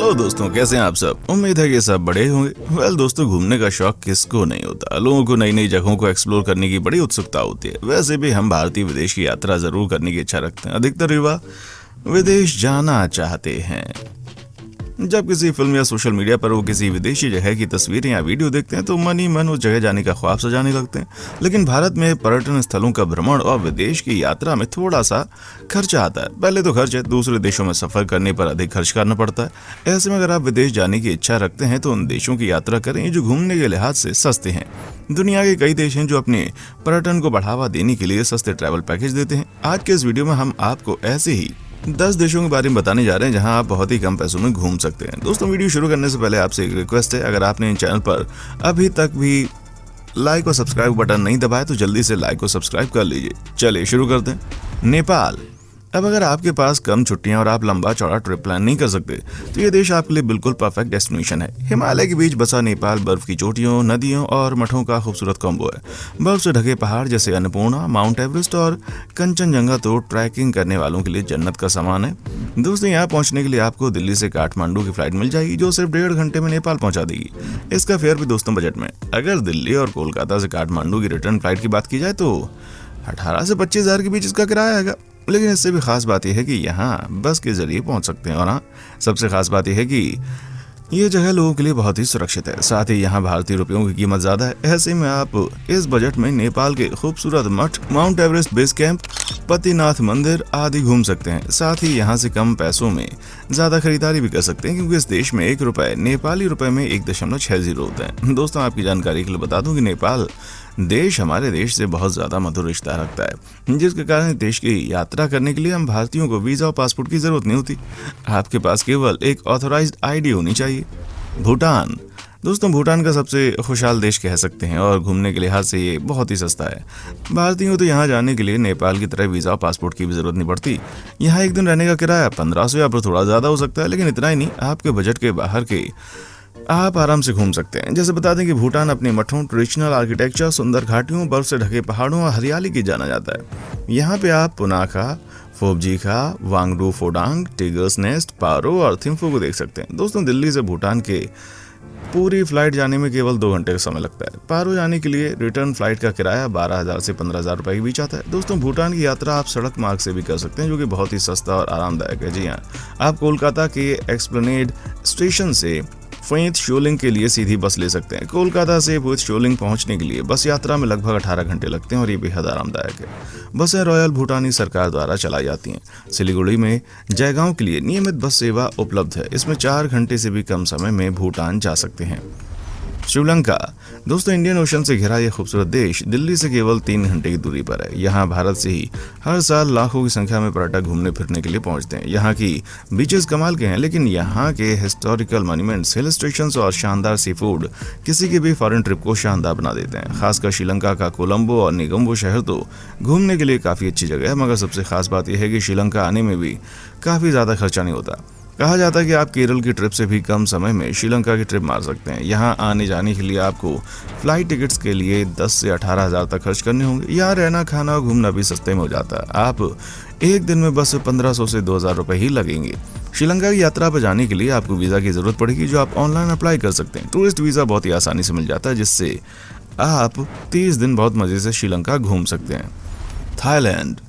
Hello दोस्तों, कैसे हैं आप सब। उम्मीद है कि सब बड़े होंगे। वेल दोस्तों, घूमने का शौक किसको नहीं होता। लोगों को नई नई जगहों को एक्सप्लोर करने की बड़ी उत्सुकता होती है। वैसे भी हम भारतीय विदेश की यात्रा जरूर करने की इच्छा रखते हैं। अधिकतर युवा विदेश जाना चाहते हैं। जब किसी फिल्म या सोशल मीडिया पर वो किसी विदेशी जगह की तस्वीरें या वीडियो देखते हैं तो मन ही मन उस जगह जाने का ख्वाब सजाने लगते हैं। लेकिन भारत में पर्यटन स्थलों का भ्रमण और विदेश की यात्रा में थोड़ा सा खर्चा आता है। पहले तो खर्च है, दूसरे देशों में सफर करने पर अधिक खर्च करना पड़ता है। ऐसे में अगर आप विदेश जाने की इच्छा रखते हैं तो उन देशों की यात्रा करें जो घूमने के लिहाज से सस्ते हैं। दुनिया के कई देश हैं जो अपने पर्यटन को बढ़ावा देने के लिए सस्ते ट्रैवल पैकेज देते हैं। आज के इस वीडियो में हम आपको ऐसे ही 10 देशों के बारे में बताने जा रहे हैं जहां आप बहुत ही कम पैसों में घूम सकते हैं। दोस्तों, वीडियो शुरू करने से पहले आपसे एक रिक्वेस्ट है, अगर आपने इन चैनल पर अभी तक भी लाइक और सब्सक्राइब बटन नहीं दबाया तो जल्दी से लाइक और सब्सक्राइब कर लीजिए। चलिए शुरू करते हैं। नेपाल। अब अगर आपके पास कम छुट्टियां और आप लंबा चौड़ा ट्रिप प्लान नहीं कर सकते तो ये देश आपके लिए बिल्कुल परफेक्ट डेस्टिनेशन है। हिमालय के बीच बसा नेपाल बर्फ की चोटियों, नदियों और मठों का खूबसूरत कॉम्बो है। बर्फ से ढके पहाड़ जैसे अन्नपूर्णा, माउंट एवरेस्ट और कंचनजंगा तो ट्रैकिंग करने वालों के लिए जन्नत का सामान है। दोस्तों, यहाँ पहुंचने के लिए आपको दिल्ली से काठमांडू की फ्लाइट मिल जाएगी जो सिर्फ 1.5 घंटे में नेपाल पहुंचा देगी। इसका फेयर भी दोस्तों बजट में। अगर दिल्ली और कोलकाता से काठमांडू की रिटर्न फ्लाइट की बात की जाए तो 18 से 25 हज़ार के बीच इसका किराया आएगा। लेकिन इससे भी खास बात यह है कि यहाँ बस के जरिए पहुंच सकते हैं। और हाँ, सबसे खास बात यह है कि ये जगह लोगों के लिए बहुत ही सुरक्षित है। साथ ही यहाँ भारतीय रुपयों की कीमत ज्यादा है। ऐसे में आप इस बजट में नेपाल के खूबसूरत मठ, माउंट एवरेस्ट बेस कैंप, पतिनाथ मंदिर आदि घूम सकते हैं। साथ ही यहाँ से कम पैसों में ज्यादा खरीदारी भी कर सकते हैं क्योंकि इस देश में 1 रुपए नेपाली रुपए में 1.60 होता है। दोस्तों, आपकी जानकारी के लिए बता दूं कि नेपाल देश हमारे देश से बहुत ज्यादा मधुर रिश्ता रखता है, जिसके कारण देश की यात्रा करने के लिए हम भारतीयों को वीजा और पासपोर्ट की जरूरत नहीं होती। आपके पास केवल एक ऑथराइज्ड आईडी होनी चाहिए। भूटान। दोस्तों, भूटान का सबसे खुशहाल देश कह सकते हैं और घूमने के लिहाज से ये बहुत ही सस्ता है। भारतीयों तो यहाँ जाने के लिए नेपाल की तरह वीजा और पासपोर्ट की भी जरूरत नहीं पड़ती। यहाँ एक दिन रहने का किराया 1500 या फिर थोड़ा ज्यादा हो सकता है, लेकिन इतना ही नहीं, आपके बजट के बाहर के आप आराम से घूम सकते हैं। जैसे बता दें कि भूटान अपने मठों, ट्रेडिशनल आर्किटेक्चर, सुंदर घाटियों, बर्फ से ढके पहाड़ों और हरियाली की जाना जाता है। यहाँ पे आप पुनाखा, फोबजीखा, वांगडू फोडांग, टिगर्स नेस्ट, पारो और थिम्फू को देख सकते हैं। दोस्तों, दिल्ली से भूटान के पूरी फ्लाइट जाने में केवल 2 घंटे का समय लगता है। पारो जाने के लिए रिटर्न फ्लाइट का किराया 12,000 से 15,000 रुपए के बीच आता है। दोस्तों, भूटान की यात्रा आप सड़क मार्ग से भी कर सकते हैं जो कि बहुत ही सस्ता और आरामदायक है। जी हाँ, आप कोलकाता के एक्सप्लेनेड स्टेशन से फुइत शोलिंग के लिए सीधी बस ले सकते हैं। कोलकाता से फुइत शोलिंग पहुंचने के लिए बस यात्रा में लगभग 18 घंटे लगते हैं और ये बेहद आरामदायक है। बसें रॉयल भूटानी सरकार द्वारा चलाई जाती हैं। सिलीगुड़ी में जयगांव के लिए नियमित बस सेवा उपलब्ध है। इसमें 4 घंटे से भी कम समय में भूटान जा सकते हैं। श्रीलंका। दोस्तों, इंडियन ओशन से घिरा यह खूबसूरत देश दिल्ली से केवल 3 घंटे की दूरी पर है। यहाँ भारत से ही हर साल लाखों की संख्या में पर्यटक घूमने फिरने के लिए पहुंचते हैं। यहाँ की बीचेस कमाल के हैं, लेकिन यहाँ के हिस्टोरिकल मॉन्यूमेंट्स, हिल स्टेशंस और शानदार सी फूड किसी के भी फॉरेन ट्रिप को शानदार बना देते हैं। खासकर श्रीलंका का कोलंबो और निगम्बो शहर तो घूमने के लिए काफ़ी अच्छी जगह है, मगर सबसे खास बात यह है कि श्रीलंका आने में भी काफ़ी ज़्यादा खर्चा नहीं होता। कहा जाता है कि आप केरल की ट्रिप से भी कम समय में श्रीलंका की ट्रिप मार सकते हैं। यहाँ आने जाने के लिए आपको फ्लाइट टिकट्स के लिए 10 से 18 हज़ार तक खर्च करने होंगे। यहाँ रहना, खाना और घूमना भी सस्ते में हो जाता है। आप एक दिन में बस 1500 से 2000 रुपये ही लगेंगे। श्रीलंका की यात्रा पर जाने के लिए आपको वीज़ा की ज़रूरत पड़ेगी जो आप ऑनलाइन अप्लाई कर सकते हैं। टूरिस्ट वीज़ा बहुत ही आसानी से मिल जाता है, जिससे आप 30 दिन बहुत मज़े से श्रीलंका घूम सकते हैं। थाईलैंड।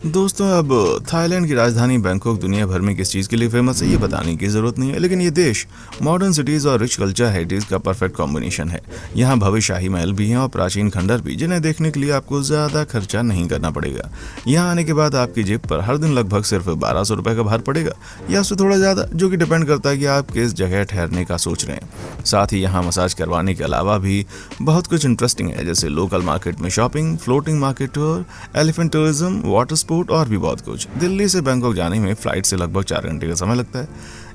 दोस्तों, अब थाईलैंड की राजधानी बैंकॉक दुनिया भर में किस चीज़ के लिए फेमस है ये बताने की ज़रूरत नहीं है, लेकिन ये देश मॉडर्न सिटीज़ और रिच कल्चर हेरिटेज का परफेक्ट कॉम्बिनेशन है। यहाँ भव्य शाही महल भी हैं और प्राचीन खंडर भी, जिन्हें देखने के लिए आपको ज़्यादा खर्चा नहीं करना पड़ेगा। यहाँ आने के बाद आपकी जेब पर हर दिन लगभग सिर्फ 1200 रुपये का भार पड़ेगा या उससे थोड़ा ज़्यादा, जो कि डिपेंड करता है कि आप किस जगह ठहरने का सोच रहे हैं। साथ ही यहाँ मसाज करवाने के अलावा भी बहुत कुछ इंटरेस्टिंग है, जैसे लोकल मार्केट में shopping, floating market tour, elephant tourism, water sport और भी बहुत कुछ। दिल्ली से बैंकॉक जाने में फ्लाइट से लगभग 4 घंटे का समय लगता है।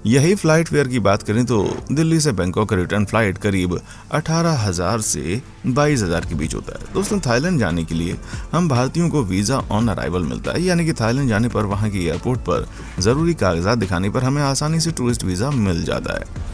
यही फ्लाइट फेयर की बात करें तो दिल्ली से बैंकॉक का रिटर्न फ्लाइट करीब 18,000 से 22,000 के बीच होता है। दोस्तों, थाईलैंड जाने के लिए हम भारतीयों को वीज़ा ऑन अराइवल मिलता है, यानी कि थाईलैंड जाने पर वहाँ की एयरपोर्ट पर ज़रूरी कागजात दिखाने पर हमें आसानी से टूरिस्ट वीज़ा मिल जाता है।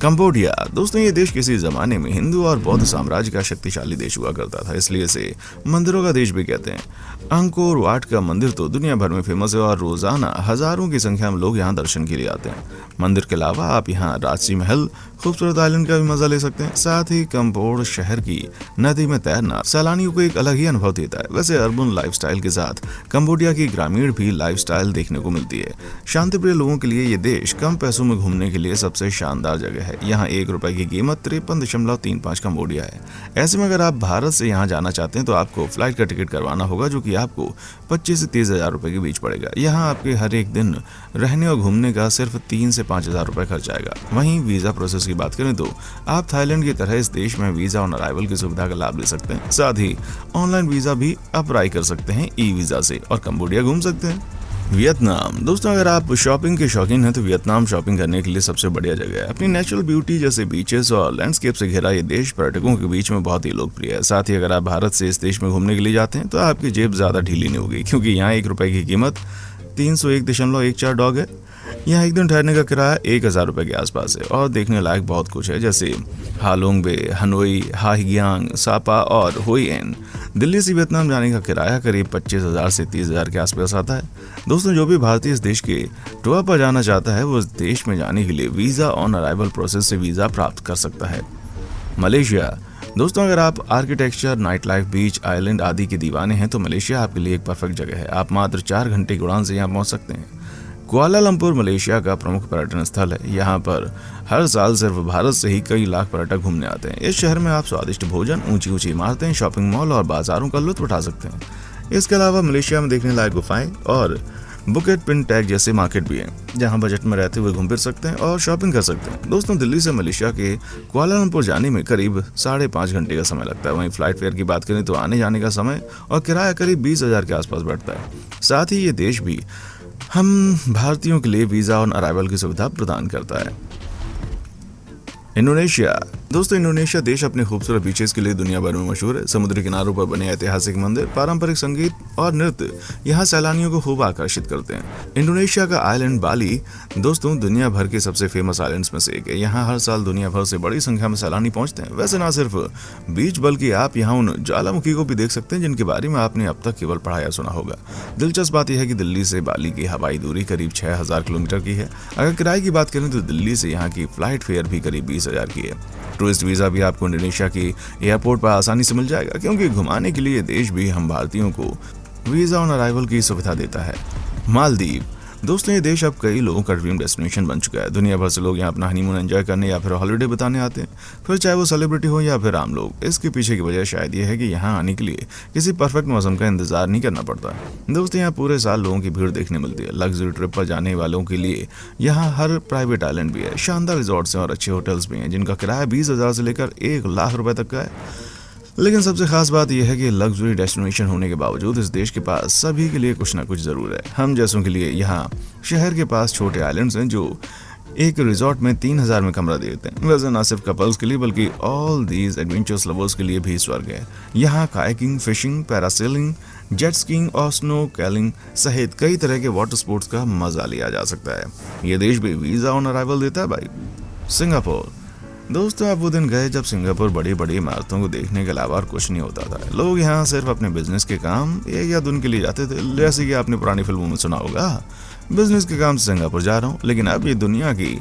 कंबोडिया, दोस्तों ये देश किसी जमाने में हिंदू और बौद्ध साम्राज्य का शक्तिशाली देश हुआ करता था, इसलिए इसे मंदिरों का देश भी कहते हैं। अंकोर वाट का मंदिर तो दुनिया भर में फेमस है और रोजाना हजारों की संख्या में लोग यहाँ दर्शन के लिए आते हैं। मंदिर के अलावा आप यहाँ राजसी महल, खूबसूरत आइलैंड का भी मजा ले सकते हैं। साथ ही कंबोड शहर की नदी में तैरना सैलानियों को एक अलग ही अनुभव देता है। वैसे अर्बन लाइफस्टाइल के साथ कंबोडिया की ग्रामीण भी लाइफस्टाइल देखने को मिलती है। शांतिप्रिय लोगों के लिए ये देश कम पैसों में घूमने के लिए सबसे शानदार जगह है। यहाँ ₹1 की कीमत 53.35 कंबोडिया है। ऐसे में अगर आप भारत से यहाँ जाना चाहते हैं तो आपको फ्लाइट का टिकट करवाना होगा, जो कि आपको 25 से 30 हजार रुपए के बीच पड़ेगा। यहाँ आपके हर एक दिन रहने और घूमने का सिर्फ 3 से 5 हजार रुपए खर्च आएगा। वहीं वीजा प्रोसेस की बात करें तो आप थाईलैंड की तरह इस देश में वीजा ऑन अराइवल की सुविधा का लाभ ले सकते हैं। साथ ही ऑनलाइन वीजा भी अप्लाई कर सकते हैं ई वीजा से और कंबोडिया घूम सकते हैं। वियतनाम, दोस्तों अगर आप शॉपिंग के शौकीन हैं तो वियतनाम शॉपिंग करने के लिए सबसे बढ़िया जगह है। अपनी नेचुरल ब्यूटी जैसे बीचेस और लैंडस्केप से घिरा ये देश पर्यटकों के बीच में बहुत ही लोकप्रिय है। साथ ही अगर आप भारत से इस देश में घूमने के लिए जाते हैं तो आपकी जेब ज्यादा ढीली नहीं होगी, क्योंकि यहाँ ₹1 की कीमत 301.14 है। यहाँ एक दिन ठहरने का किराया ₹1000 के आसपास है और देखने लायक बहुत कुछ है, जैसे हालोंग बे, हनोई, हाहिग्यांग, सापा और होई एन। दिल्ली से वियतनाम जाने का किराया करीब 25,000 से 30,000 के आसपास आता है। दोस्तों जो भी भारतीय इस देश के टूर पर जाना चाहता है वो इस देश में जाने के लिए वीजा ऑन अराइवल प्रोसेस से वीजा प्राप्त कर सकता है। मलेशिया, दोस्तों अगर आप आर्किटेक्चर, नाइट लाइफ, बीच, आइलैंड आदि के दीवाने हैं तो मलेशिया आपके लिए एक परफेक्ट जगह है। आप मात्र 4 घंटे की उड़ान से यहाँ पहुँच सकते हैं। कुआलालंपुर मलेशिया का प्रमुख पर्यटन स्थल है। यहाँ पर हर साल सिर्फ भारत से ही कई लाख पर्यटक घूमने आते हैं। इस शहर में आप स्वादिष्ट भोजन, ऊंची ऊंची इमारतें, शॉपिंग मॉल और बाजारों का लुत्फ उठा सकते हैं। इसके अलावा मलेशिया में देखने लायक गुफाएं और बुकेट पिन टैग जैसे मार्केट भी हैं, जहां बजट में रहते हुए घूम फिर सकते हैं और शॉपिंग कर सकते हैं। दोस्तों दिल्ली से मलेशिया के कुआलालंपुर जाने में करीब 5.5 घंटे का समय लगता है। वहीं फ्लाइट फेयर की बात करें तो आने जाने का समय और किराया करीब 20,000 के आसपास बैठता है। साथ ही ये देश भी हम भारतीयों के लिए वीजा ऑन अराइवल की सुविधा प्रदान करता है। इंडोनेशिया, दोस्तों इंडोनेशिया देश अपने खूबसूरत बीचेस के लिए दुनिया भर में मशहूर है। समुद्री किनारों पर बने ऐतिहासिक मंदिर, पारंपरिक संगीत और नृत्य यहाँ सैलानियों को खूब आकर्षित करते हैं। इंडोनेशिया का आइलैंड बाली, दोस्तों दुनिया भर के सबसे फेमस आइलैंड्स में से एक है। यहाँ हर साल दुनिया भर से बड़ी संख्या में सैलानी पहुंचते हैं। वैसे ना सिर्फ बीच बल्कि आप यहाँ उन ज्वालामुखी को भी देख सकते हैं जिनके बारे में आपने अब तक केवल पढ़ा या सुना होगा। दिलचस्प बात यह है कि दिल्ली से बाली की हवाई दूरी करीब 6,000 किलोमीटर की है। अगर किराए की बात करें तो दिल्ली से यहाँ की फ्लाइट फेयर भी करीब 20,000 की है। टूरिस्ट वीजा भी आपको इंडोनेशिया की एयरपोर्ट पर आसानी से मिल जाएगा, क्योंकि घुमाने के लिए देश भी हम भारतीयों को वीजा ऑन अराइवल की सुविधा देता है। मालदीव, दोस्तों ये देश अब कई लोगों का ड्रीम डेस्टिनेशन बन चुका है। दुनिया भर से लोग यहाँ अपना हनीमून एंजॉय करने या फिर हॉलिडे बिताने आते हैं, फिर चाहे वो सेलिब्रिटी हो या फिर आम लोग। इसके पीछे की वजह शायद ये है कि यहाँ आने के लिए किसी परफेक्ट मौसम का इंतजार नहीं करना पड़ता। दोस्तों यहाँ पूरे साल लोगों की भीड़ देखने मिलती है। लग्जरी ट्रिप पर जाने वालों के लिए यहाँ हर प्राइवेट आइलैंड भी है, शानदार रिजॉर्ट्स हैं और अच्छे होटल्स भी हैं जिनका किराया 20,000 से लेकर 1,00,000 रुपए तक का है। लेकिन सबसे खास बात यह है कि लग्जरी डेस्टिनेशन होने के बावजूद इस देश के पास सभी के लिए कुछ ना कुछ जरूर है। हम जैसों के लिए यहाँ शहर के पास छोटे आइलैंड्स हैं जो एक रिजॉर्ट में 3,000 में कमरा देते हैं। वैसे न सिर्फ कपल्स के लिए बल्कि ऑल दीज एडवेंचर्स लवर्स के लिए भी स्वर्ग है। यहाँ kayaking, fishing, parasailing, jet skiing और स्नो कैलिंग सहित कई तरह के वाटर स्पोर्ट्स का मजा लिया जा सकता है। ये देश भी वीजा ऑन अराइवल देता है भाई। सिंगापुर, दोस्तों आप वो दिन गए जब सिंगापुर बड़ी बड़ी इमारतों को देखने के अलावा और कुछ नहीं होता था। लोग यहाँ सिर्फ अपने बिजनेस के काम 1 या 2 दिन के लिए जाते थे। जैसे कि आपने पुरानी फिल्मों में सुना होगा, बिजनेस के काम से सिंगापुर जा रहा हूँ। लेकिन अब ये दुनिया की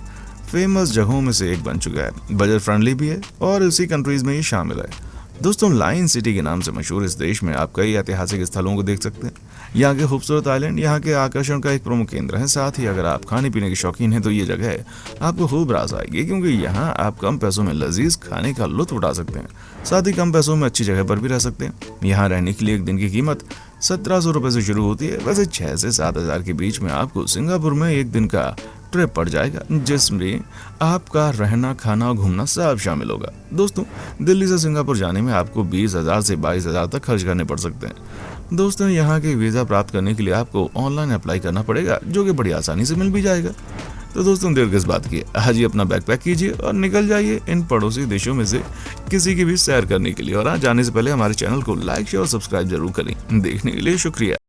फेमस जगहों में से एक बन चुका है। बजट फ्रेंडली भी है और इसी कंट्रीज में ये शामिल है। दोस्तों लायन सिटी के नाम से मशहूर इस देश में आप कई ऐतिहासिक स्थलों को देख सकते हैं। यहाँ के खूबसूरत आइलैंड यहाँ के आकर्षण का एक प्रमुख केंद्र है। साथ ही अगर आप खाने पीने के शौकीन हैं तो ये जगह आपको खूब रास आएगी, क्योंकि यहाँ आप कम पैसों में लजीज खाने का लुत्फ उठा सकते हैं। साथ ही कम पैसों में अच्छी जगह पर भी रह सकते हैं। यहाँ रहने के लिए एक दिन की कीमत 1,700 रुपए से शुरू होती है। वैसे 6 से 7,000 के बीच में आपको सिंगापुर में एक दिन का ट्रिप पड़ जाएगा, जिसमें आपका रहना, खाना और घूमना सब शामिल होगा। दोस्तों दिल्ली से सिंगापुर जाने में आपको 20,000 से 22,000 तक खर्च करने पड़ सकते हैं। दोस्तों यहाँ के वीज़ा प्राप्त करने के लिए आपको ऑनलाइन अप्लाई करना पड़ेगा, जो कि बड़ी आसानी से मिल भी जाएगा। तो दोस्तों देर किस बात की, आज ही अपना बैग पैक कीजिए और निकल जाइए इन पड़ोसी देशों में से किसी की भी सैर करने के लिए। और आज जाने से पहले हमारे चैनल को लाइक, शेयर और सब्सक्राइब जरूर करें। देखने के लिए शुक्रिया।